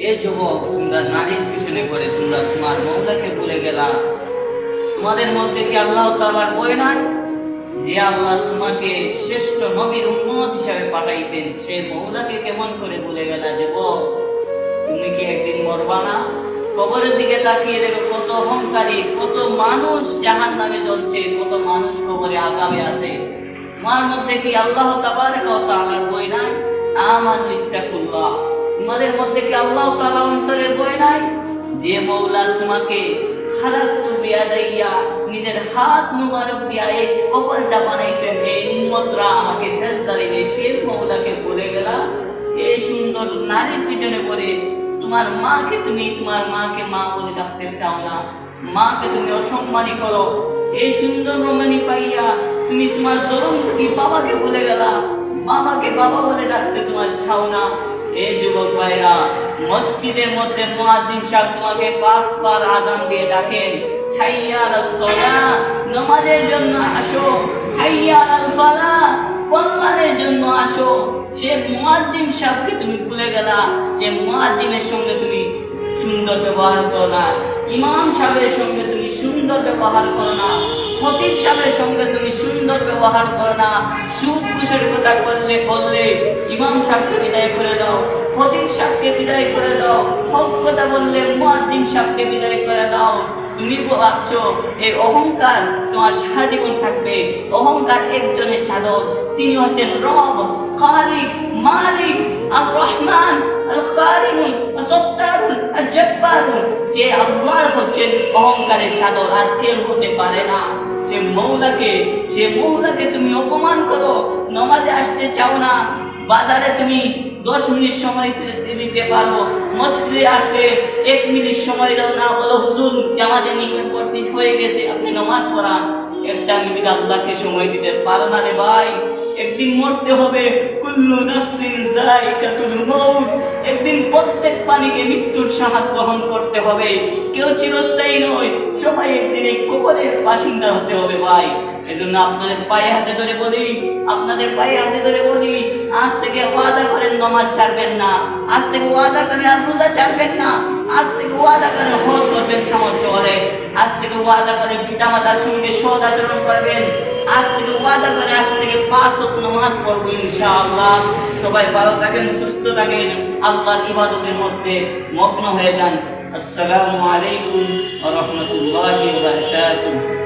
এ যুবক, তোমরা নারীর পিছনে পড়ে তোমরা তোমার মৌলাকে ভুলে গেলা। তোমাদের মধ্যে কি আল্লাহ তাআলার ভয় নাই? যে আল্লাহ তোমাকে শ্রেষ্ঠ নবীর উম্মত হিসাবে পাঠাইছেন, সে মৌলাকে কেমন করে ভুলে গেলা? যুবক, তুমি কি একদিন মরবা না? কবরের দিকে তাকিয়ে দেখো, কত অহংকারী, কত মানুষ জাহান্নামে জ্বলছে, কত মানুষ কবরে আযাবে আছে। তোমার মধ্যে কি আল্লাহ তাবারক ওয়া তাআলার ভয় নাই? আমানু ইত্তাকুল্লাহ। তোমাদের মধ্যে কি আল্লাহ তাআলা অন্তরের ভয় নাই? যে মওলা তোমাকে খালাকতু বিয়াদাইয়া, নিজের হাত মুবারক দিয়া এই কবরটা বানাইছেন, এই উম্মতরা আমাকে সেজদা দিবে, সেই মওলাকে ভুলে গেলা। এই সুন্দর নারীর পিছনে পড়ে তোমার মাকে, তুমি তোমার মাকে মা বলে ডাকতে চাও না, মাকে তুমি অসম্মানী করো। এই সুন্দর রমণী পাইয়া তুমি তোমার জনমী বাবাকে ভুলে গেলা, বাবাকে বাবা বলে ডাকতে তোমার চাও না। এই যুবক ভাইরা, মসজিদের মধ্যে মুয়াজ্জিন সাহেব তোমাকে 5 বার আযান দিয়ে ডাকেন, হাইয়া আলাস সালাহ, নামাজের জন্য আসো, হাইয়া আলাল ফালাহ, কল্যাণের জন্য আসো। সে মুয়াজ্জিন সাহেবকে তুমি ভুলে গেলা, যে মুয়াজ্জিনের সঙ্গে তুমি সুন্দর ব্যবহার করো না, ইমাম সাহেবের সঙ্গে তুমি সুন্দর ব্যবহার করো না, খতিব সাহেবের সঙ্গে তুমি সুন্দর ব্যবহার করো না। সুদ ঘুষের কথা বললে ইমাম সাহেবকে বিদায় করে দাও, খতিব সাহেবকে বিদায় করে দাও, হক কথা বললে মুয়াজ্জিন সাহেবকে বিদায় করে দাও। তুমি ভাবছো এই অহংকার তোমার সারা জীবন থাকবে। অহংকার একজনের চাদর, তিনি হচ্ছেন রব, খালিক, মালিক, আর রহমান, আল কারিমুল, সত্তারুল, আর জব্বারুল। যে আল্লাহর হচ্ছেন অহংকারের চাদর, আর কেউ হতে পারে না। সে মৌলাকে তুমি অপমান করো। নামাজে আসতে চাও না, বাজারে তুমি 10 মিনিট সময় দিতে পারো, মসজিদে আসলে 1 মিনিট সময় দাও না, বলো হুজুর জামাতে নিকটবর্তী হয়ে গেছে, আপনি নামাজ পড়ান। 1 মিনিট আল্লাহকে সময় দিতে পারো না রে ভাই। একদিন মরতে হবে, কুল্লু নাফসিন যায়িকাতুল মাউত। একদিন প্রত্যেক প্রাণীকে মৃত্যুর স্বাদ গ্রহণ করতে হবে। কেউ চিরস্থায়ী নয়, সবাই একদিন এই কবরের বাসিন্দা হতে হবে ভাই। এজন্য আপনাদের পায়ে হাতে ধরে বলি, আজ থেকে ওয়াদা করেন নামাজ ছাড়বেন না, আজ থেকে ওয়াদা করেন আর রোজা ছাড়বেন না, আজ থেকে ওয়াদা করেন হজ করবেন সামর্থ্য হলে, আজ থেকে ওয়াদা করেন পিতামাতার সঙ্গে সৎ আচরণ করবেন, আজ থেকে ওয়াদা করে আজ থেকে 5 ওয়াক্ত নামাজ পড়বো ইনশাআল্লাহ। সবাই ভালো থাকেন, সুস্থ থাকেন, আল্লাহর ইবাদতের মধ্যে মগ্ন হয়ে যান। আসসালামু আলাইকুম ওয়া রাহমাতুল্লাহি ওয়া বারাকাতুহু।